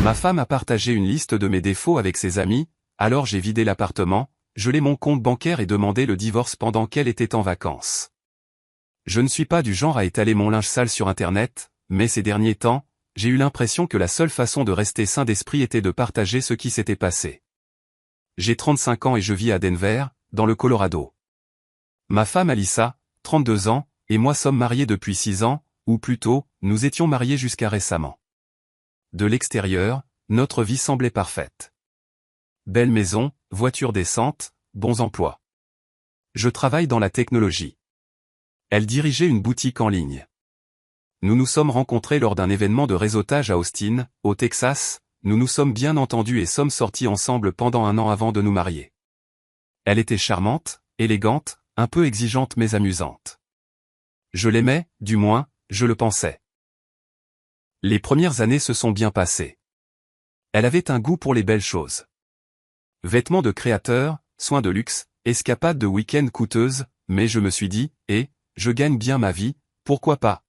Ma femme a partagé une liste de mes défauts avec ses amis, alors j'ai vidé l'appartement, gelé mon compte bancaire et demandé le divorce pendant qu'elle était en vacances. Je ne suis pas du genre à étaler mon linge sale sur Internet, mais ces derniers temps, j'ai eu l'impression que la seule façon de rester sain d'esprit était de partager ce qui s'était passé. J'ai 35 ans et je vis à Denver, dans le Colorado. Ma femme Alyssa, 32 ans, et moi sommes mariés depuis 6 ans, ou plutôt, nous étions mariés jusqu'à récemment. De l'extérieur, notre vie semblait parfaite. Belle maison, voiture décente, bons emplois. Je travaille dans la technologie. Elle dirigeait une boutique en ligne. Nous nous sommes rencontrés lors d'un événement de réseautage à Austin, au Texas, nous nous sommes bien entendus et sommes sortis ensemble pendant 1 an avant de nous marier. Elle était charmante, élégante, un peu exigeante mais amusante. Je l'aimais, du moins, je le pensais. Les premières années se sont bien passées. Elle avait un goût pour les belles choses. Vêtements de créateur, soins de luxe, escapades de week-end coûteuses, mais je me suis dit, je gagne bien ma vie, pourquoi pas?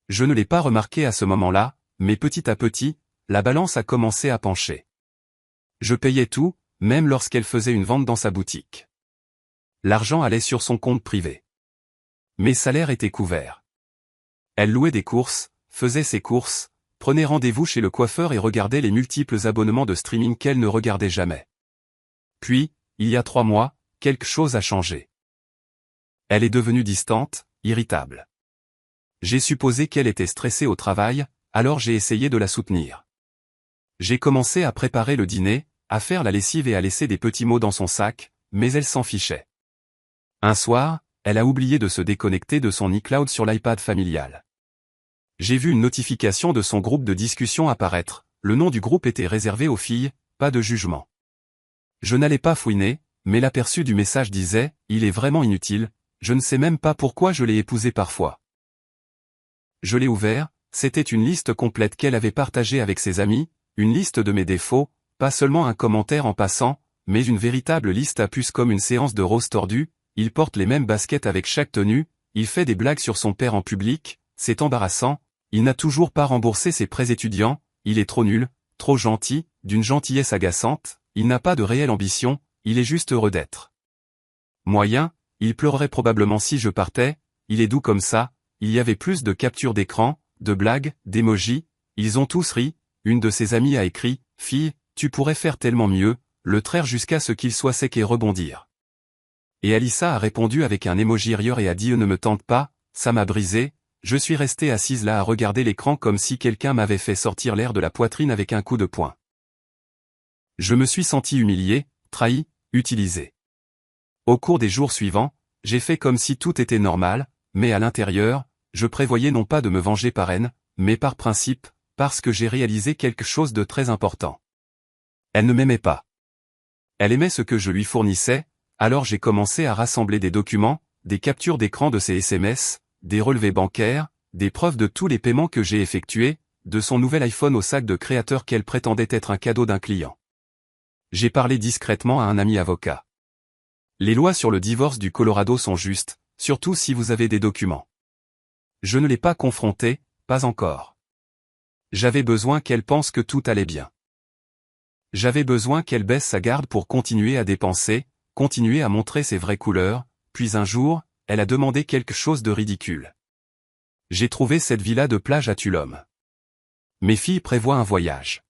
Je ne l'ai pas remarqué à ce moment-là, mais petit à petit, la balance a commencé à pencher. Je payais tout, même lorsqu'elle faisait une vente dans sa boutique. L'argent allait sur son compte privé. Mes salaires étaient couverts. Elle louait des courses, faisait ses courses, prenait rendez-vous chez le coiffeur et regardait les multiples abonnements de streaming qu'elle ne regardait jamais. Puis, il y a 3 mois, quelque chose a changé. Elle est devenue distante, irritable. J'ai supposé qu'elle était stressée au travail, alors j'ai essayé de la soutenir. J'ai commencé à préparer le dîner, à faire la lessive et à laisser des petits mots dans son sac, mais elle s'en fichait. Un soir, elle a oublié de se déconnecter de son iCloud sur l'iPad familial. J'ai vu une notification de son groupe de discussion apparaître, le nom du groupe était réservé aux filles, pas de jugement. Je n'allais pas fouiner, mais l'aperçu du message disait « Il est vraiment inutile, je ne sais même pas pourquoi je l'ai épousé parfois ». Je l'ai ouvert, c'était une liste complète qu'elle avait partagée avec ses amis, une liste de mes défauts, pas seulement un commentaire en passant, mais une véritable liste à puce comme une séance de rose tordue, il porte les mêmes baskets avec chaque tenue, il fait des blagues sur son père en public, c'est embarrassant, il n'a toujours pas remboursé ses prêts étudiants, il est trop nul, trop gentil, d'une gentillesse agaçante, il n'a pas de réelle ambition, il est juste heureux d'être. Moyen, il pleurerait probablement si je partais, il est doux comme ça, il y avait plus de captures d'écran, de blagues, d'émojis, ils ont tous ri, une de ses amies a écrit, « Fille, tu pourrais faire tellement mieux », le traire jusqu'à ce qu'il soit sec et rebondir. Et Alyssa a répondu avec un emoji rieur et a dit « Ne me tente pas, ça m'a brisé », je suis restée assise là à regarder l'écran comme si quelqu'un m'avait fait sortir l'air de la poitrine avec un coup de poing. Je me suis senti humilié, trahi, utilisé. Au cours des jours suivants, j'ai fait comme si tout était normal, mais à l'intérieur, je prévoyais non pas de me venger par haine, mais par principe, parce que j'ai réalisé quelque chose de très important. Elle ne m'aimait pas. Elle aimait ce que je lui fournissais, alors j'ai commencé à rassembler des documents, des captures d'écran de ses SMS, des relevés bancaires, des preuves de tous les paiements que j'ai effectués, de son nouvel iPhone au sac de créateur qu'elle prétendait être un cadeau d'un client. J'ai parlé discrètement à un ami avocat. Les lois sur le divorce du Colorado sont justes, surtout si vous avez des documents. Je ne l'ai pas confrontée, pas encore. J'avais besoin qu'elle pense que tout allait bien. J'avais besoin qu'elle baisse sa garde pour continuer à dépenser, continuer à montrer ses vraies couleurs, puis un jour, elle a demandé quelque chose de ridicule. J'ai trouvé cette villa de plage à Tulum. Mes filles prévoient un voyage.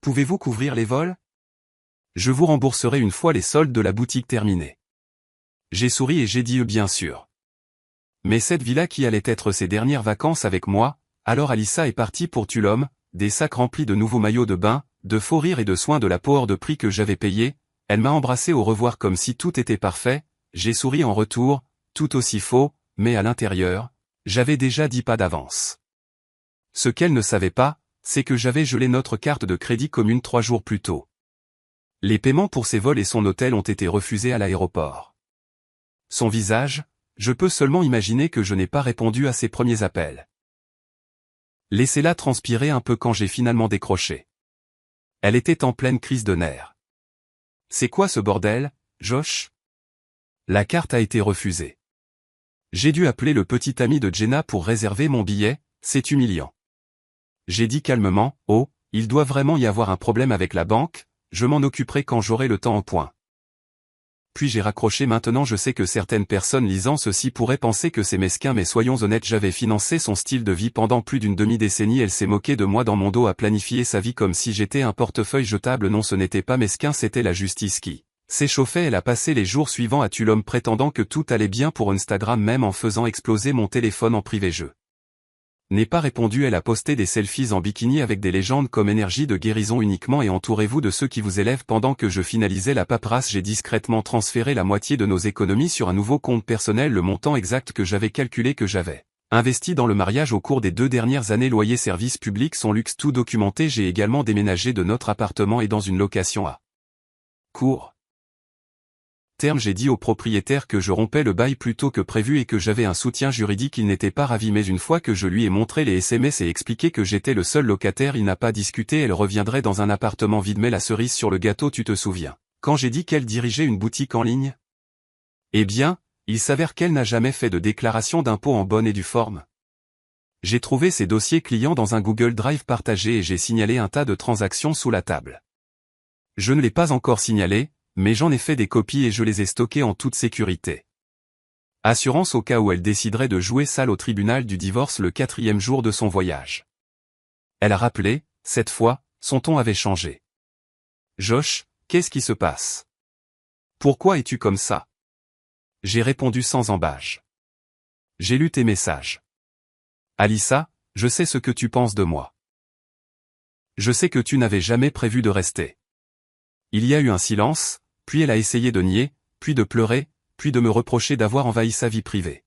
Pouvez-vous couvrir les vols? Je vous rembourserai une fois les soldes de la boutique terminés. J'ai souri et j'ai dit bien sûr. Mais cette villa qui allait être ses dernières vacances avec moi, alors Alyssa est partie pour Tulum, des sacs remplis de nouveaux maillots de bain, de faux rires et de soins de la peau hors de prix que j'avais payé, elle m'a embrassé au revoir comme si tout était parfait, j'ai souri en retour, tout aussi faux, mais à l'intérieur, j'avais déjà 10 pas d'avance. Ce qu'elle ne savait pas, c'est que j'avais gelé notre carte de crédit commune 3 jours plus tôt. Les paiements pour ses vols et son hôtel ont été refusés à l'aéroport. Son visage, je peux seulement imaginer que je n'ai pas répondu à ses premiers appels. Laissez-la transpirer un peu quand j'ai finalement décroché. Elle était en pleine crise de nerfs. C'est quoi ce bordel, Josh? La carte a été refusée. J'ai dû appeler le petit ami de Jenna pour réserver mon billet, c'est humiliant. J'ai dit calmement, oh, Il doit vraiment y avoir un problème avec la banque, je m'en occuperai quand j'aurai le temps en point. Puis j'ai raccroché. Maintenant je sais que certaines personnes lisant ceci pourraient penser que c'est mesquin, mais soyons honnêtes, j'avais financé son style de vie pendant plus d'une demi-décennie. Elle s'est moquée de moi dans mon dos, à planifier sa vie comme si j'étais un portefeuille jetable. Non, ce n'était pas mesquin, c'était la justice qui s'échauffait. Elle a passé les jours suivants à tuer l'homme prétendant que tout allait bien pour Instagram, même en faisant exploser mon téléphone en privé. Je n'ai pas répondu. Elle a posté des selfies en bikini avec des légendes comme énergie de guérison uniquement et entourez-vous de ceux qui vous élèvent. Pendant que je finalisais la paperasse, j'ai discrètement transféré la moitié de nos économies sur un nouveau compte personnel. Le montant exact que j'avais calculé, que j'avais investi dans le mariage au cours des 2 dernières années. Loyer, services publics, son luxe, tout documenté. J'ai également déménagé de notre appartement et dans une location à court terme. J'ai dit au propriétaire que je rompais le bail plus tôt que prévu et que j'avais un soutien juridique. Il n'était pas ravi, mais une fois que je lui ai montré les SMS et expliqué que j'étais le seul locataire, il n'a pas discuté. Elle reviendrait dans un appartement vide. Mais la cerise sur le gâteau, tu te souviens, quand j'ai dit qu'elle dirigeait une boutique en ligne? Eh bien, il s'avère qu'elle n'a jamais fait de déclaration d'impôt en bonne et due forme. J'ai trouvé ses dossiers clients dans un Google Drive partagé et j'ai signalé un tas de transactions sous la table. Je ne l'ai pas encore signalé, mais j'en ai fait des copies et je les ai stockées en toute sécurité. Assurance au cas où elle déciderait de jouer sale au tribunal du divorce le 4e jour de son voyage. Elle a rappelé, cette fois, son ton avait changé. Josh, qu'est-ce qui se passe? Pourquoi es-tu comme ça? J'ai répondu sans embâche. J'ai lu tes messages. Alyssa, je sais ce que tu penses de moi. Je sais que tu n'avais jamais prévu de rester. Il y a eu un silence, puis elle a essayé de nier, puis de pleurer, puis de me reprocher d'avoir envahi sa vie privée.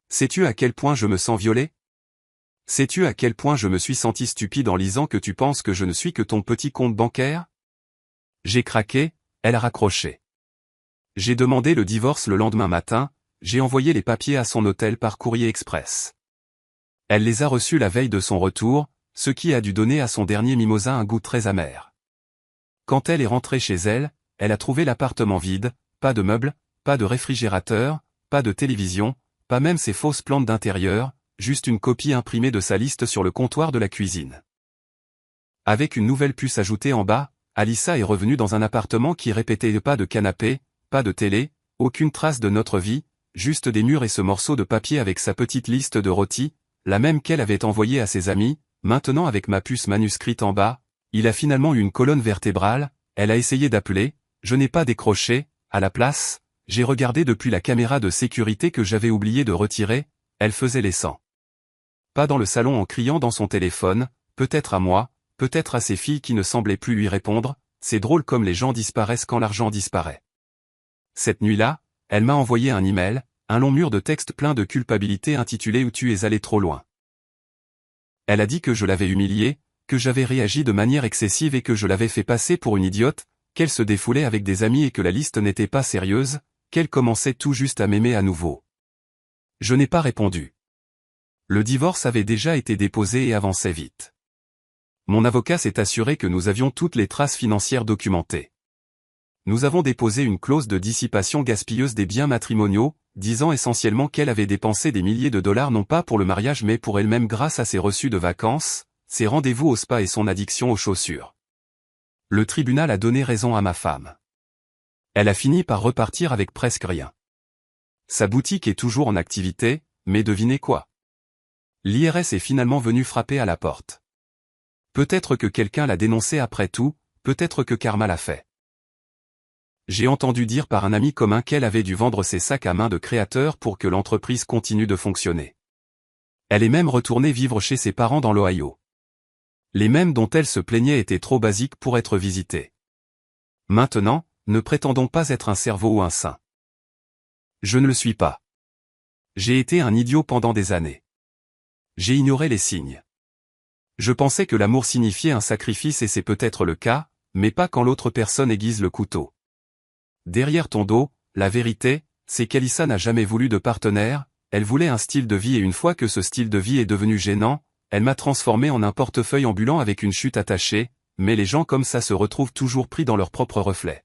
Sais-tu à quel point je me sens violé? Sais-tu à quel point je me suis senti stupide en lisant que tu penses que je ne suis que ton petit compte bancaire? J'ai craqué, elle a raccroché. J'ai demandé le divorce le lendemain matin, j'ai envoyé les papiers à son hôtel par courrier express. Elle les a reçus la veille de son retour, ce qui a dû donner à son dernier mimosa un goût très amer. Quand elle est rentrée chez elle, elle a trouvé l'appartement vide, pas de meubles, pas de réfrigérateur, pas de télévision, pas même ses fausses plantes d'intérieur, juste une copie imprimée de sa liste sur le comptoir de la cuisine. Avec une nouvelle puce ajoutée en bas, Alyssa est revenue dans un appartement qui répétait pas de canapé, pas de télé, aucune trace de notre vie, juste des murs et ce morceau de papier avec sa petite liste de rôtis, la même qu'elle avait envoyée à ses amis. Maintenant avec ma puce manuscrite en bas, il a finalement eu une colonne vertébrale. Elle a essayé d'appeler, je n'ai pas décroché. À la place, j'ai regardé depuis la caméra de sécurité que j'avais oublié de retirer, elle faisait les 100 pas dans le salon en criant dans son téléphone, peut-être à moi, peut-être à ses filles qui ne semblaient plus lui répondre. C'est drôle comme les gens disparaissent quand l'argent disparaît. Cette nuit-là, elle m'a envoyé un email, un long mur de texte plein de culpabilité intitulé « Où tu es allé trop loin ». Elle a dit que je l'avais humiliée, que j'avais réagi de manière excessive et que je l'avais fait passer pour une idiote, qu'elle se défoulait avec des amis et que la liste n'était pas sérieuse, qu'elle commençait tout juste à m'aimer à nouveau. Je n'ai pas répondu. Le divorce avait déjà été déposé et avançait vite. Mon avocat s'est assuré que nous avions toutes les traces financières documentées. Nous avons déposé une clause de dissipation gaspilleuse des biens matrimoniaux, disant essentiellement qu'elle avait dépensé des milliers de dollars non pas pour le mariage mais pour elle-même grâce à ses reçus de vacances, ses rendez-vous au spa et son addiction aux chaussures. Le tribunal a donné raison à ma femme. Elle a fini par repartir avec presque rien. Sa boutique est toujours en activité, mais devinez quoi? L'IRS est finalement venu frapper à la porte. Peut-être que quelqu'un l'a dénoncé après tout, peut-être que Karma l'a fait. J'ai entendu dire par un ami commun qu'elle avait dû vendre ses sacs à main de créateur pour que l'entreprise continue de fonctionner. Elle est même retournée vivre chez ses parents dans l'Ohio. Les mêmes dont elle se plaignait étaient trop basiques pour être visitées. Maintenant, ne prétendons pas être un cerveau ou un saint. Je ne le suis pas. J'ai été un idiot pendant des années. J'ai ignoré les signes. Je pensais que l'amour signifiait un sacrifice et c'est peut-être le cas, mais pas quand l'autre personne aiguise le couteau. Derrière ton dos, la vérité, c'est qu'Alyssa n'a jamais voulu de partenaire, elle voulait un style de vie et une fois que ce style de vie est devenu gênant, elle m'a transformé en un portefeuille ambulant avec une chute attachée, mais les gens comme ça se retrouvent toujours pris dans leur propre reflet.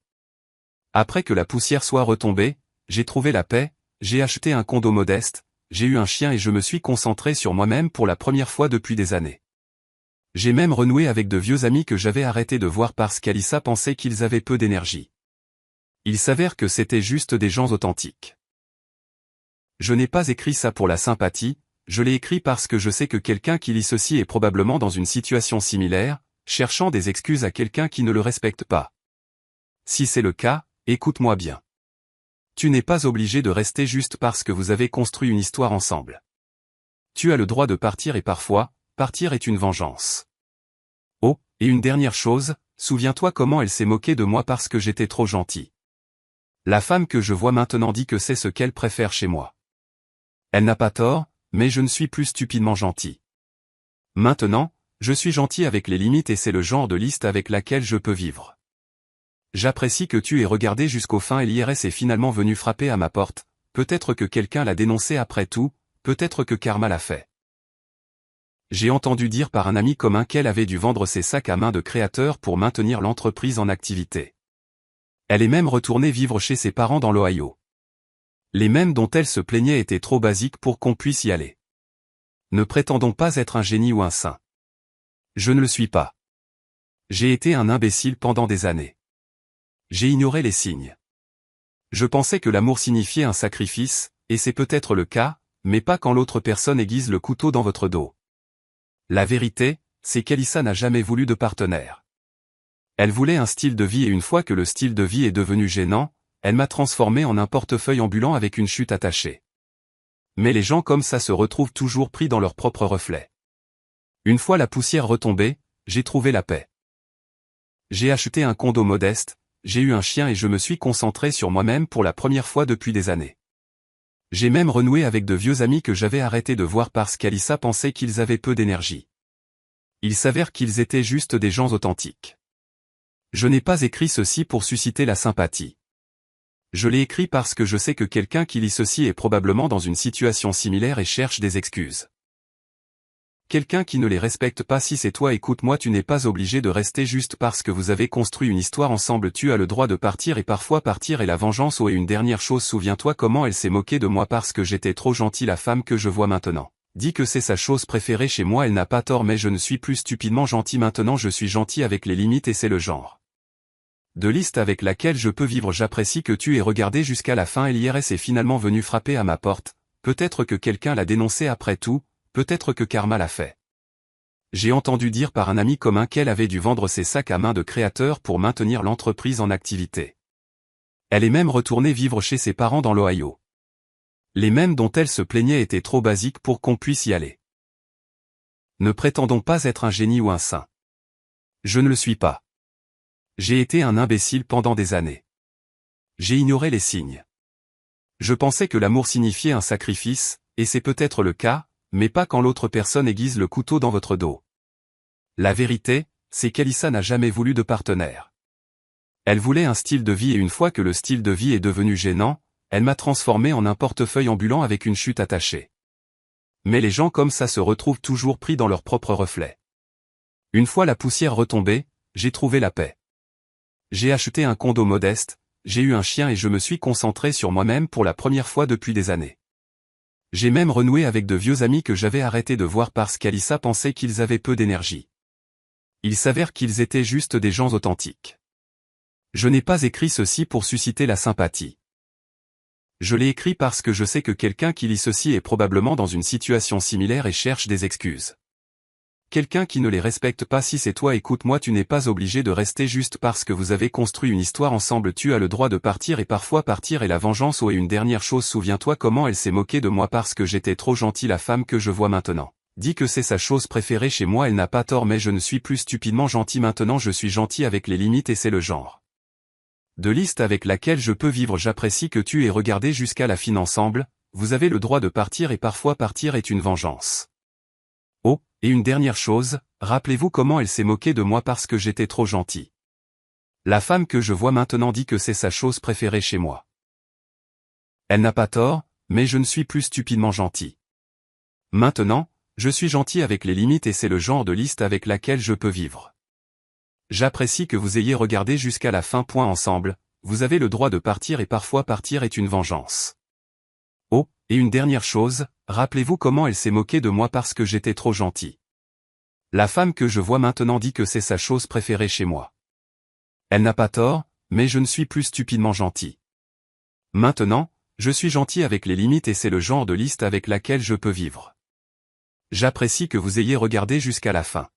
Après que la poussière soit retombée, j'ai trouvé la paix, j'ai acheté un condo modeste, j'ai eu un chien et je me suis concentré sur moi-même pour la première fois depuis des années. J'ai même renoué avec de vieux amis que j'avais arrêté de voir parce qu'Alissa pensait qu'ils avaient peu d'énergie. Il s'avère que c'était juste des gens authentiques. Je n'ai pas écrit ça pour la sympathie, je l'ai écrit parce que je sais que quelqu'un qui lit ceci est probablement dans une situation similaire, cherchant des excuses à quelqu'un qui ne le respecte pas. Si c'est le cas, écoute-moi bien. Tu n'es pas obligé de rester juste parce que vous avez construit une histoire ensemble. Tu as le droit de partir et parfois, partir est une vengeance. Oh, et une dernière chose, souviens-toi comment elle s'est moquée de moi parce que j'étais trop gentil. La femme que je vois maintenant dit que c'est ce qu'elle préfère chez moi. Elle n'a pas tort, mais je ne suis plus stupidement gentil. Maintenant, je suis gentil avec les limites et c'est le genre de liste avec laquelle je peux vivre. J'apprécie que tu aies regardé jusqu'au fin et l'IRS est finalement venu frapper à ma porte, peut-être que quelqu'un l'a dénoncé après tout, peut-être que Karma l'a fait. J'ai entendu dire par un ami commun qu'elle avait dû vendre ses sacs à main de créateur pour maintenir l'entreprise en activité. Elle est même retournée vivre chez ses parents dans l'Ohio. Les mêmes dont elle se plaignait étaient trop basiques pour qu'on puisse y aller. Ne prétendons pas être un génie ou un saint. Je ne le suis pas. J'ai été un imbécile pendant des années. J'ai ignoré les signes. Je pensais que l'amour signifiait un sacrifice, et c'est peut-être le cas, mais pas quand l'autre personne aiguise le couteau dans votre dos. La vérité, c'est qu'Alissa n'a jamais voulu de partenaire. Elle voulait un style de vie et une fois que le style de vie est devenu gênant, elle m'a transformé en un portefeuille ambulant avec une chute attachée. Mais les gens comme ça se retrouvent toujours pris dans leur propre reflet. Une fois la poussière retombée, j'ai trouvé la paix. J'ai acheté un condo modeste, j'ai eu un chien et je me suis concentré sur moi-même pour la première fois depuis des années. J'ai même renoué avec de vieux amis que j'avais arrêté de voir parce qu'Alissa pensait qu'ils avaient peu d'énergie. Il s'avère qu'ils étaient juste des gens authentiques. Je n'ai pas écrit ceci pour susciter la sympathie. Je l'ai écrit parce que je sais que quelqu'un qui lit ceci est probablement dans une situation similaire et cherche des excuses. Quelqu'un qui ne les respecte pas. Si c'est toi, écoute-moi, tu n'es pas obligé de rester juste parce que vous avez construit une histoire ensemble. Tu as le droit de partir et parfois partir est la vengeance. Oh, et une dernière chose, souviens-toi comment elle s'est moquée de moi parce que j'étais trop gentil. La femme que je vois maintenant dit que c'est sa chose préférée chez moi. Elle n'a pas tort, mais je ne suis plus stupidement gentil maintenant. Je suis gentil avec les limites et c'est le genre de liste avec laquelle je peux vivre. J'apprécie que tu aies regardé jusqu'à la fin et l'IRS est finalement venu frapper à ma porte, peut-être que quelqu'un l'a dénoncé après tout, peut-être que Karma l'a fait. J'ai entendu dire par un ami commun qu'elle avait dû vendre ses sacs à main de créateur pour maintenir l'entreprise en activité. Elle est même retournée vivre chez ses parents dans l'Ohio. Les mêmes dont elle se plaignait étaient trop basiques pour qu'on puisse y aller. Ne prétendons pas être un génie ou un saint. Je ne le suis pas. J'ai été un imbécile pendant des années. J'ai ignoré les signes. Je pensais que l'amour signifiait un sacrifice, et c'est peut-être le cas, mais pas quand l'autre personne aiguise le couteau dans votre dos. La vérité, c'est qu'Alissa n'a jamais voulu de partenaire. Elle voulait un style de vie et une fois que le style de vie est devenu gênant, elle m'a transformé en un portefeuille ambulant avec une chute attachée. Mais les gens comme ça se retrouvent toujours pris dans leur propre reflet. Une fois la poussière retombée, j'ai trouvé la paix. J'ai acheté un condo modeste, j'ai eu un chien et je me suis concentré sur moi-même pour la première fois depuis des années. J'ai même renoué avec de vieux amis que j'avais arrêté de voir parce qu'Alissa pensait qu'ils avaient peu d'énergie. Il s'avère qu'ils étaient juste des gens authentiques. Je n'ai pas écrit ceci pour susciter la sympathie. Je l'ai écrit parce que je sais que quelqu'un qui lit ceci est probablement dans une situation similaire et cherche des excuses. Quelqu'un qui ne les respecte pas. Si c'est toi, écoute-moi, tu n'es pas obligé de rester juste parce que vous avez construit une histoire ensemble. Tu as le droit de partir et parfois partir est la vengeance. Oh, et une dernière chose, souviens-toi comment elle s'est moquée de moi parce que j'étais trop gentil. La femme que je vois maintenant dit que c'est sa chose préférée chez moi. Elle n'a pas tort, mais je ne suis plus stupidement gentil maintenant. Je suis gentil avec les limites et c'est le genre de liste avec laquelle je peux vivre. J'apprécie que tu aies regardé jusqu'à la fin ensemble. Vous avez le droit de partir et parfois partir est une vengeance. Oh, et une dernière chose, rappelez-vous comment elle s'est moquée de moi parce que j'étais trop gentil. La femme que je vois maintenant dit que c'est sa chose préférée chez moi. Elle n'a pas tort, mais je ne suis plus stupidement gentil. Maintenant, je suis gentil avec les limites et c'est le genre de liste avec laquelle je peux vivre. J'apprécie que vous ayez regardé jusqu'à la fin. Ensemble, vous avez le droit de partir et parfois partir est une vengeance. Oh, et une dernière chose, rappelez-vous comment elle s'est moquée de moi parce que j'étais trop gentil. La femme que je vois maintenant dit que c'est sa chose préférée chez moi. Elle n'a pas tort, mais je ne suis plus stupidement gentil. Maintenant, je suis gentil avec les limites et c'est le genre de liste avec laquelle je peux vivre. J'apprécie que vous ayez regardé jusqu'à la fin.